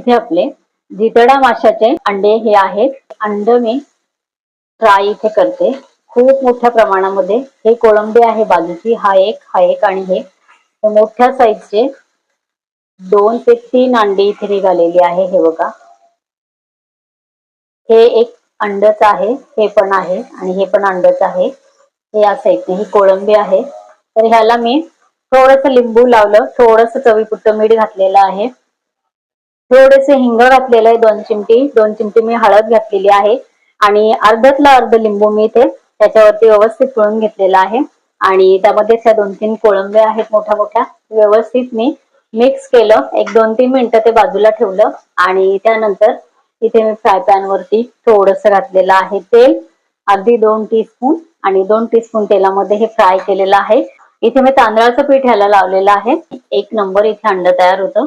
इथे आपले जितडा माशाचे अंडे हे आहेत. अंड मी फ्राय इथे करते खूप मोठ्या प्रमाणामध्ये. हे कोळंबी आहे बाजूची, हा एक आणि हे मोठ्या साईजचे 2 ते 3 अंडी इथे निघालेली आहे. हे बघा, हे एक अंडच आहे, हे पण आहे आणि हे पण अंडच आहे. हे असं एक ही कोळंबी आहे. तर ह्याला मी थोडस लिंबू लावलं, थोडस चवीपुरतं मीठ घातलेलं आहे, थोडेसे हिंग घातलेलं आहे 2 चिमटी मी हळद घातलेली आहे आणि अर्ध्यातला अर्ध लिंबू मी इथे त्याच्यावरती व्यवस्थित पिळून घेतलेला आहे. आणि त्यामध्ये त्या 2-3 कोळंब्या आहेत मोठ्या मोठ्या, व्यवस्थित मी मिक्स केलं. 1-2-3 मिनिटं ते बाजूला ठेवलं आणि त्यानंतर इथे मी फ्राय पॅन वरती थोडस घातलेलं आहे तेल, अगदी 2 टीस्पून आणि 2 टीस्पून तेलामध्ये हे फ्राय केलेलं आहे. इथे मी तांदळाचं पीठ ह्याला लावलेलं आहे. 1 नंबर इथे अंड तयार होतं.